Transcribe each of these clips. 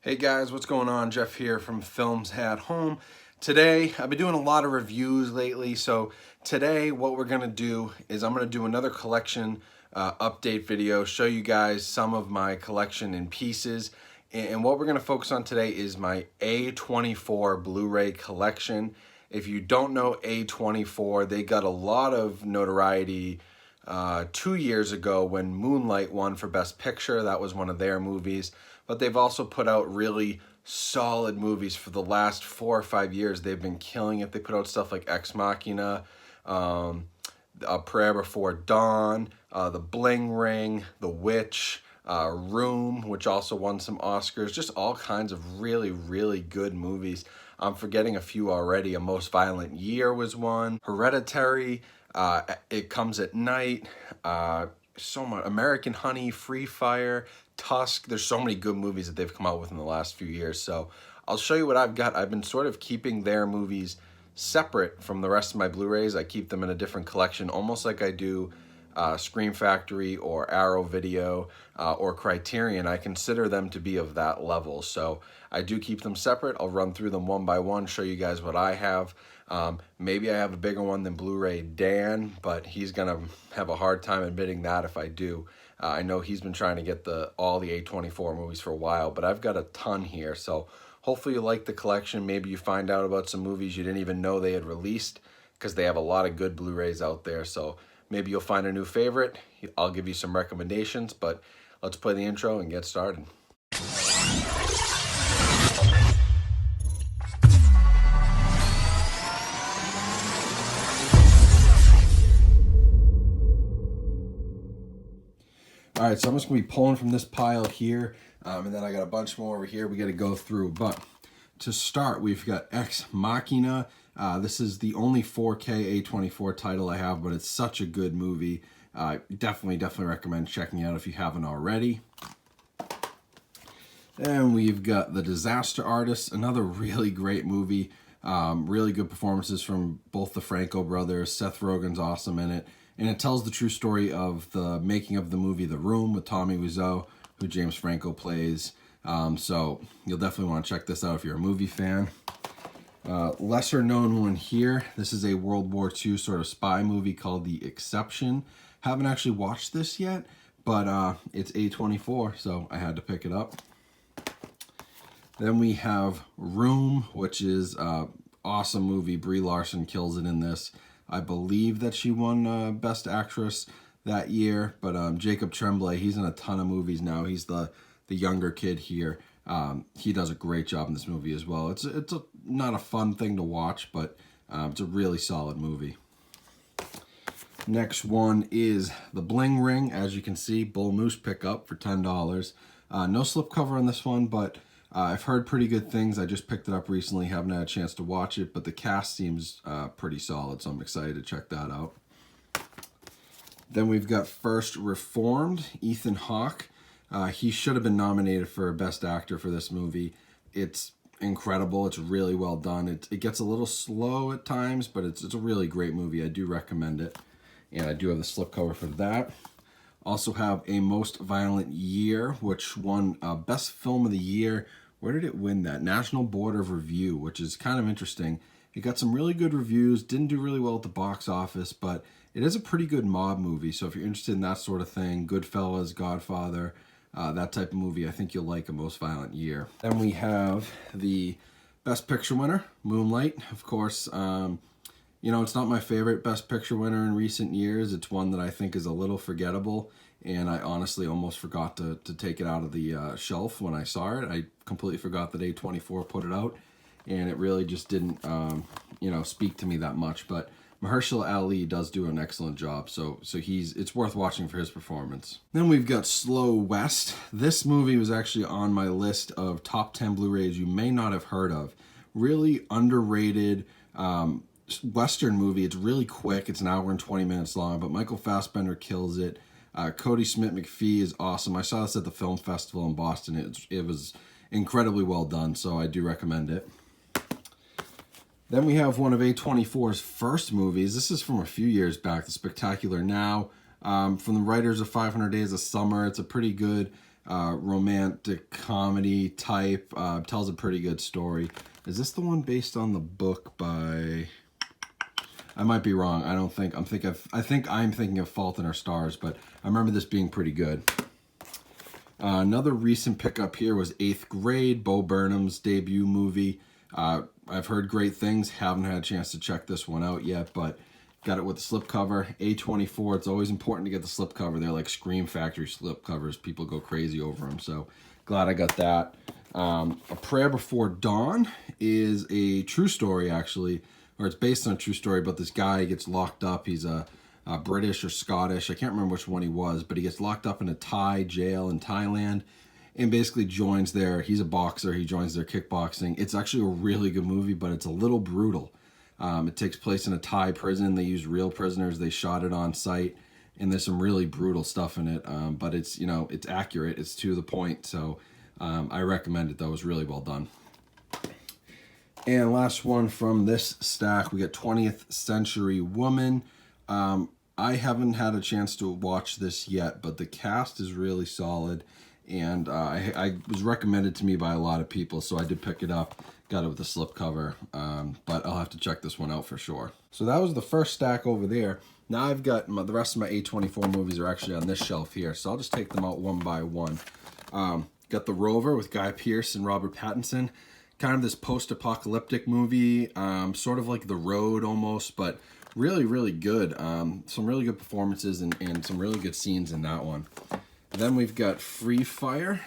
Hey guys, what's going on? Jeff here from Films at Home. Today, I've been doing a lot of reviews lately, so today what we're going to do is I'm going to do another collection update video, show you guys some of my collection in pieces, and what we're going to focus on today is my A24 Blu-ray collection. If you don't know A24, they got a lot of notoriety 2 years ago when Moonlight won for Best Picture. That was one of their movies. But they've also put out really solid movies for the last 4 or 5 years. They've been killing it. They put out stuff like Ex Machina, A Prayer Before Dawn, The Bling Ring, The Witch, Room, which also won some Oscars. Just all kinds of really, really good movies. I'm forgetting a few already. A Most Violent Year was one. Hereditary, It Comes at Night, so much. American Honey, Free Fire, Tusk. There's so many good movies that they've come out with in the last few years. So I'll show you what I've got. I've been sort of keeping their movies separate from the rest of my Blu-rays. I keep them in a different collection, almost like I do Scream Factory or Arrow Video or Criterion. I consider them to be of that level. So I do keep them separate. I'll run through them one by one, show you guys what I have. Maybe I have a bigger one than Blu-ray Dan, but he's gonna have a hard time admitting that if I do. I know he's been trying to get all the A24 movies for a while, but I've got a ton here. So hopefully you like the collection. Maybe you find out about some movies you didn't even know they had released, because they have a lot of good Blu-rays out there. So maybe you'll find a new favorite. I'll give you some recommendations, but let's play the intro and get started. All right, so I'm just gonna be pulling from this pile here, and then I got a bunch more over here we gotta go through. But to start, we've got Ex Machina. This is the only 4K A24 title I have, but it's such a good movie. Definitely recommend checking it out if you haven't already. Then we've got The Disaster Artist, another really great movie. Really good performances from both the Franco brothers. Seth Rogen's awesome in it. And it tells the true story of the making of the movie The Room with Tommy Wiseau, who James Franco plays. So you'll definitely want to check this out if you're a movie fan. Lesser known one here. This is a World War II sort of spy movie called The Exception. Haven't actually watched this yet, but it's A24, so I had to pick it up. Then we have Room, which is an awesome movie. Brie Larson kills it in this. I believe that she won Best Actress that year, but Jacob Tremblay, he's in a ton of movies now. He's the younger kid here. He does a great job in this movie as well. It's not a fun thing to watch, but it's a really solid movie. Next one is The Bling Ring. As you can see, Bull Moose pickup for $10. No slipcover on this one, but I've heard pretty good things. I just picked it up recently, haven't had a chance to watch it, but the cast seems pretty solid, so I'm excited to check that out. Then we've got First Reformed, Ethan Hawke. He should have been nominated for Best Actor for this movie. It's incredible. It's really well done. It gets a little slow at times, but it's a really great movie. I do recommend it, and I do have the slipcover for that. Also have A Most Violent Year, which won Best Film of the Year. Where did it win that? National Board of Review, which is kind of interesting. It got some really good reviews, didn't do really well at the box office, but it is a pretty good mob movie. So if you're interested in that sort of thing, Goodfellas, Godfather, that type of movie, I think you'll like A Most Violent Year. Then we have the Best Picture winner, Moonlight, of course. You know, it's not my favorite Best Picture winner in recent years. It's one that I think is a little forgettable, and I honestly almost forgot to take it out of the shelf when I saw it. I completely forgot that A24 put it out, and it really just didn't, speak to me that much. But Mahershala Ali does do an excellent job, so it's worth watching for his performance. Then we've got Slow West. This movie was actually on my list of top 10 Blu-rays you may not have heard of. Really underrated Western movie. It's really quick. It's an hour and 20 minutes long, but Michael Fassbender kills it. Cody Smith-McPhee is awesome. I saw this at the film festival in Boston. It was incredibly well done, so I do recommend it. Then we have one of A24's first movies. This is from a few years back, The Spectacular Now. From the writers of 500 Days of Summer. It's a pretty good romantic comedy type. Tells a pretty good story. Is this the one based on the book by... I might be wrong. I think I'm thinking of Fault in Our Stars, but I remember this being pretty good. Another recent pickup here was 8th Grade, Bo Burnham's debut movie. I've heard great things. Haven't had a chance to check this one out yet, but got it with the slipcover. A24, it's always important to get the slipcover. They're like Scream Factory slipcovers. People go crazy over them, so glad I got that. A Prayer Before Dawn is a true story, actually, or it's based on a true story, but this guy gets locked up. He's a British or Scottish, I can't remember which one he was, but he gets locked up in a Thai jail in Thailand and basically joins he's a boxer, he joins their kickboxing. It's actually a really good movie, but it's a little brutal. It takes place in a Thai prison. They used real prisoners. They shot it on site, and there's some really brutal stuff in it, but it's, you know, it's accurate. It's to the point, so I recommend it, though. It was really well done. And last one from this stack, we got 20th Century Woman. I haven't had a chance to watch this yet, but the cast is really solid, and I was recommended to me by a lot of people, so I did pick it up, got it with a slipcover, but I'll have to check this one out for sure. So that was the first stack over there. Now I've got the rest of my A24 movies are actually on this shelf here, so I'll just take them out one by one. Got The Rover with Guy Pearce and Robert Pattinson. Kind of this post-apocalyptic movie, sort of like The Road almost, but really, really good. Some really good performances and some really good scenes in that one. Then we've got Free Fire.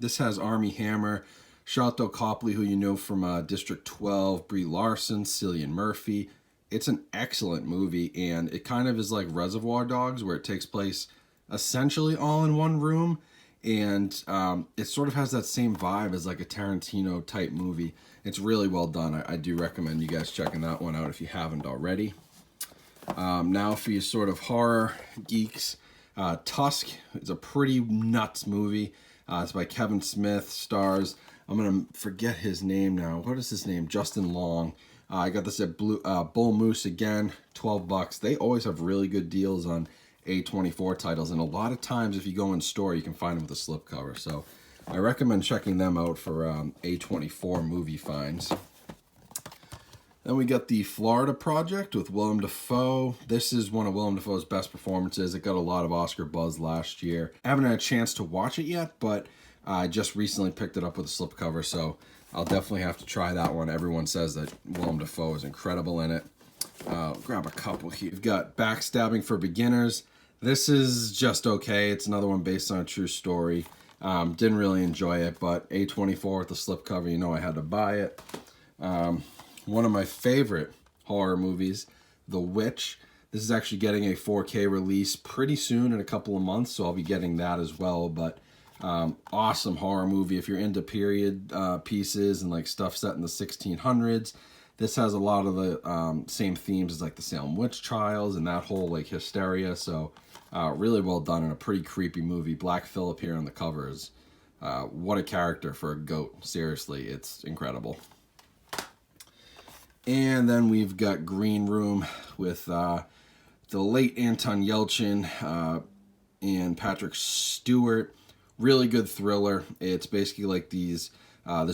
This has Armie Hammer, Sharlto Copley, who you know from District 12, Brie Larson, Cillian Murphy. It's an excellent movie, and it kind of is like Reservoir Dogs, where it takes place essentially all in one room. And it sort of has that same vibe as like a Tarantino type movie. It's really well done. I do recommend you guys checking that one out if you haven't already. Now for you sort of horror geeks, Tusk is a pretty nuts movie. It's by Kevin Smith, stars, I'm going to forget his name now. What is his name? Justin Long. I got this at Bull Moose again, $12. They always have really good deals on A24 titles, and a lot of times if you go in store you can find them with a slipcover, so I recommend checking them out for A24 movie finds. Then we got The Florida Project with Willem Dafoe. This is one of Willem Dafoe's best performances. It got a lot of Oscar buzz last year. I haven't had a chance to watch it yet, but I just recently picked it up with a slipcover, so I'll definitely have to try that one. Everyone says that Willem Dafoe is incredible in it. Grab a couple here. We've got Backstabbing for Beginners. This is just okay. It's another one based on a true story. Didn't really enjoy it, but A24 with the slipcover, you know I had to buy it. One of my favorite horror movies, The Witch. This is actually getting a 4K release pretty soon, in a couple of months, so I'll be getting that as well. But awesome horror movie if you're into period pieces and like stuff set in the 1600s. This has a lot of the same themes as like the Salem witch trials and that whole like hysteria. So really well done and a pretty creepy movie. Black Phillip here on the covers. What a character for a goat. Seriously, it's incredible. And then we've got Green Room with the late Anton Yelchin and Patrick Stewart. Really good thriller. It's basically like this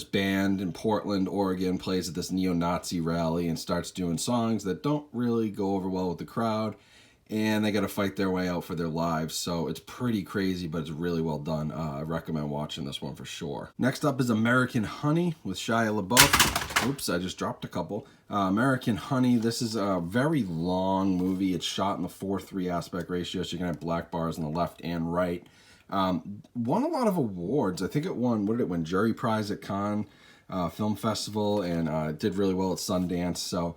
band in Portland, Oregon plays at this neo-Nazi rally and starts doing songs that don't really go over well with the crowd, and they got to fight their way out for their lives. So it's pretty crazy, but it's really well done. I recommend watching this one for sure. Next up is American Honey with Shia LaBeouf. Oops, I just dropped a couple. American Honey, this is a very long movie. It's shot in the 4:3 aspect ratio, so you're going to have black bars on the left and right. Won a lot of awards. I think it won, what did it win? Jury Prize at Cannes Film Festival, and did really well at Sundance. So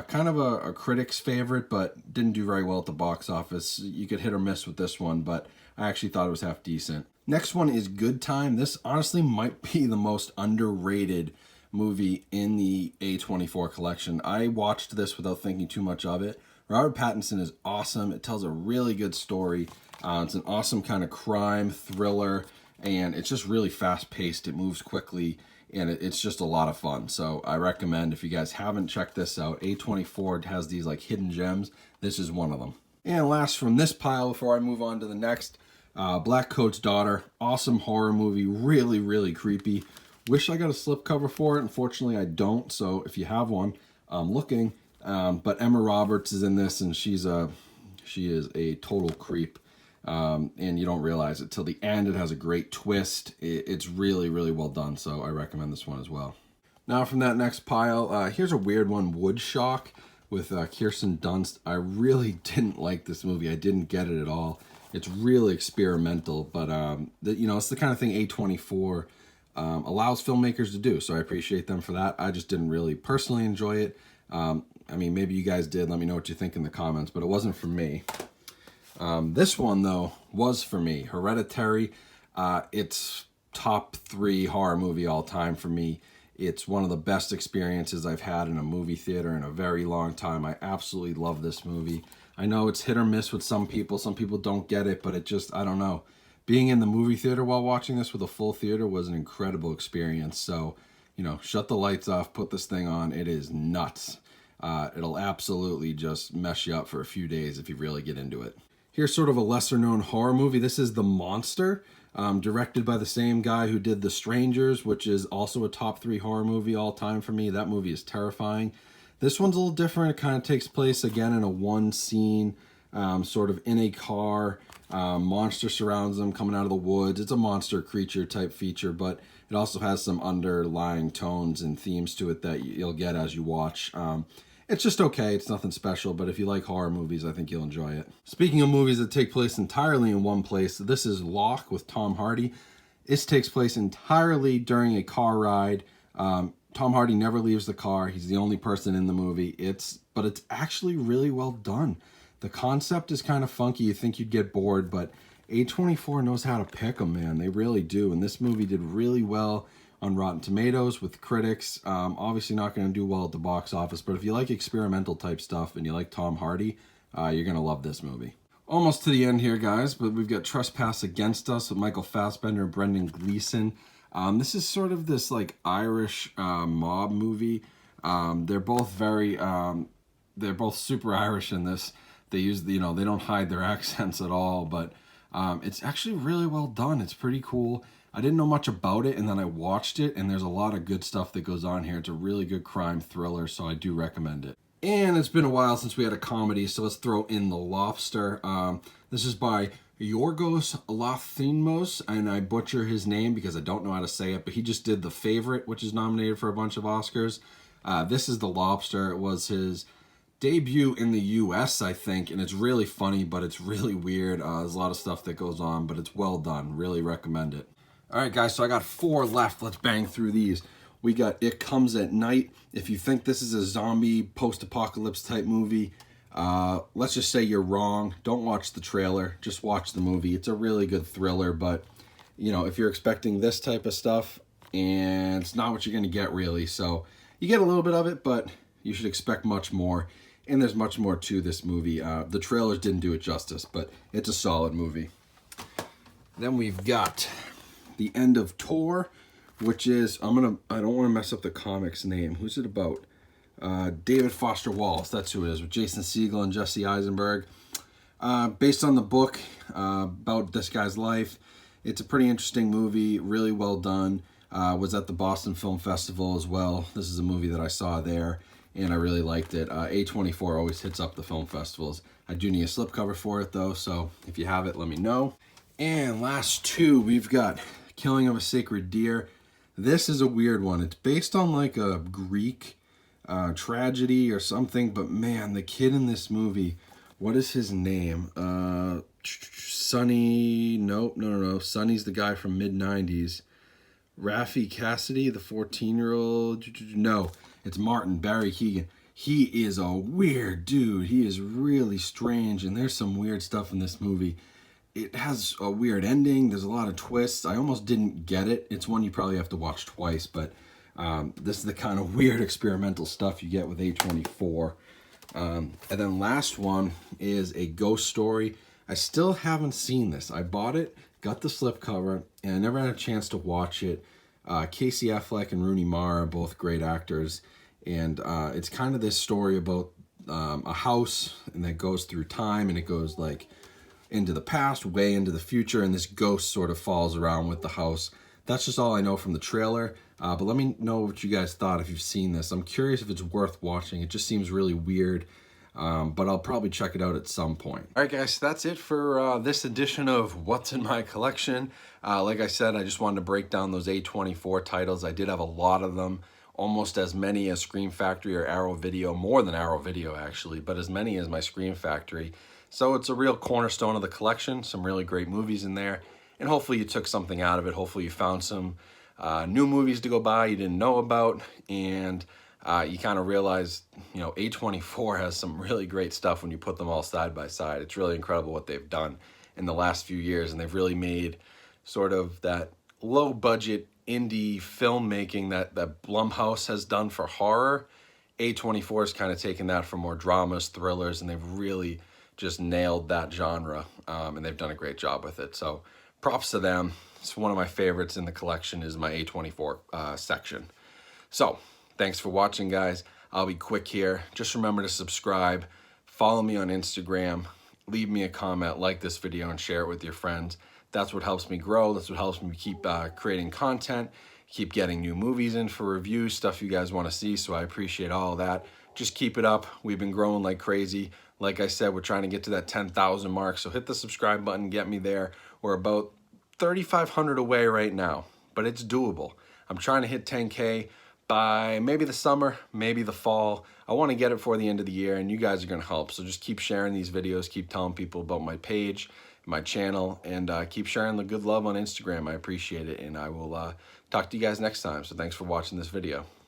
kind of a critic's favorite, but didn't do very well at the box office. You could hit or miss with this one, but I actually thought it was half decent. Next one is Good Time. This honestly might be the most underrated movie in the A24 collection. I watched this without thinking too much of it. Robert Pattinson is awesome. It tells a really good story. It's an awesome kind of crime thriller, and it's just really fast-paced. It moves quickly, and it's just a lot of fun. So I recommend, if you guys haven't checked this out, A24 has these like hidden gems. This is one of them. And last from this pile, before I move on to the next, Black Coat's Daughter, awesome horror movie, really, really creepy. Wish I got a slipcover for it. Unfortunately, I don't. So if you have one, I'm looking. But Emma Roberts is in this, and she is a total creep. And you don't realize it till the end. It has a great twist. It's really, really well done. So I recommend this one as well. Now from that next pile, here's a weird one, Woodshock with Kirsten Dunst. I really didn't like this movie. I didn't get it at all. It's really experimental, but it's the kind of thing A24 allows filmmakers to do. So I appreciate them for that. I just didn't really personally enjoy it. I mean, maybe you guys did. Let me know what you think in the comments, but it wasn't for me. This one, though, was for me. Hereditary. It's top 3 horror movie all time for me. It's one of the best experiences I've had in a movie theater in a very long time. I absolutely love this movie. I know it's hit or miss with some people. Some people don't get it, but it just, I don't know. Being in the movie theater while watching this with a full theater was an incredible experience. So, shut the lights off, put this thing on. It is nuts. It'll absolutely just mess you up for a few days if you really get into it. Here's sort of a lesser known horror movie. This is The Monster, directed by the same guy who did The Strangers, which is also a top 3 horror movie all time for me. That movie is terrifying. This one's a little different. It kind of takes place again in a one scene, sort of in a car. Monster surrounds them coming out of the woods. It's a monster creature type feature, but it also has some underlying tones and themes to it that you'll get as you watch. It's just okay. It's nothing special, but if you like horror movies, I think you'll enjoy it. Speaking of movies that take place entirely in one place, this is Locke with Tom Hardy. This takes place entirely during a car ride. Tom Hardy never leaves the car. He's the only person in the movie. But it's actually really well done. The concept is kind of funky. You think you'd get bored, but A24 knows how to pick them, man. They really do. And this movie did really well on Rotten Tomatoes with critics. Obviously not going to do well at the box office, but if you like experimental type stuff and you like Tom Hardy, you're going to love this movie. Almost to the end here, guys, but we've got Trespass Against Us with Michael Fassbender and Brendan Gleeson. This is sort of this like Irish mob movie. They're both super Irish in this. They use, they don't hide their accents at all, but it's actually really well done. It's pretty cool. I didn't know much about it, and then I watched it, and there's a lot of good stuff that goes on here. It's a really good crime thriller, so I do recommend it. And it's been a while since we had a comedy, so let's throw in The Lobster. This is by Yorgos Lanthimos, and I butcher his name because I don't know how to say it, but he just did The Favorite, which is nominated for a bunch of Oscars. This is The Lobster. It was his debut in the US, I think, and it's really funny, but it's really weird. There's a lot of stuff that goes on, but it's well done. Really recommend it. All right, guys, so I got 4 left. Let's bang through these. We got It Comes at Night. If you think this is a zombie post-apocalypse type movie, let's just say you're wrong. Don't watch the trailer. Just watch the movie. It's a really good thriller, but, if you're expecting this type of stuff, and it's not what you're going to get, really. So you get a little bit of it, but you should expect much more. And there's much more to this movie. The trailers didn't do it justice, but it's a solid movie. Then we've got The End of Tor, which is, I don't want to mess up the comic's name. Who's it about? David Foster Wallace, that's who it is, with Jason Segel and Jesse Eisenberg. Based on the book about this guy's life. It's a pretty interesting movie, really well done. Was at the Boston Film Festival as well. This is a movie that I saw there, and I really liked it. A24 always hits up the film festivals. I do need a slipcover for it, though, so if you have it, let me know. And last 2, we've got Killing of a Sacred Deer. This is a weird one. It's based on like a Greek tragedy or something, but man, the kid in this movie, what is his name? Sonny, nope, no. Sonny's the guy from mid-90s. Raffi Cassidy, the 14-year-old, no, it's Martin, Barry Keoghan. He is a weird dude. He is really strange, and there's some weird stuff in this movie. It has a weird ending. There's a lot of twists. I almost didn't get it. It's one you probably have to watch twice, but this is the kind of weird experimental stuff you get with A24. And then last one is A Ghost Story. I still haven't seen this. I bought it, got the slipcover, and I never had a chance to watch it. Casey Affleck and Rooney Mara are both great actors, and it's kind of this story about a house, and that goes through time, and it goes like into the past, way into the future, and this ghost sort of falls around with the house. That's just all I know from the trailer, but let me know what you guys thought if you've seen this. I'm curious if it's worth watching. It just seems really weird, but I'll probably check it out at some point. All right, guys, so that's it for this edition of What's in My Collection. Like I said, I just wanted to break down those A24 titles. I did have a lot of them, almost as many as Scream Factory or Arrow Video, more than Arrow Video actually, but as many as my Scream Factory. So it's a real cornerstone of the collection, some really great movies in there, and hopefully you took something out of it. Hopefully you found some new movies to go by you didn't know about, and you kind of realize, you know, A24 has some really great stuff when you put them all side by side. It's really incredible what they've done in the last few years, and they've really made sort of that low budget indie filmmaking that Blumhouse has done for horror. A24 has kind of taken that for more dramas, thrillers, and they've really just nailed that genre, and they've done a great job with it. So props to them. It's one of my favorites in the collection is my A24 section. So thanks for watching, guys. I'll be quick here. Just remember to subscribe, follow me on Instagram, leave me a comment, like this video, and share it with your friends. That's what helps me grow. That's what helps me keep creating content, keep getting new movies in for reviews, stuff you guys want to see. So I appreciate all of that. Just keep it up. We've been growing like crazy. Like I said, we're trying to get to that 10,000 mark. So hit the subscribe button, get me there. We're about 3,500 away right now, but it's doable. I'm trying to hit 10K by maybe the summer, maybe the fall. I want to get it for the end of the year, and you guys are going to help. So just keep sharing these videos, keep telling people about my page, my channel, and keep sharing the good love on Instagram. I appreciate it, and I will talk to you guys next time. So thanks for watching this video.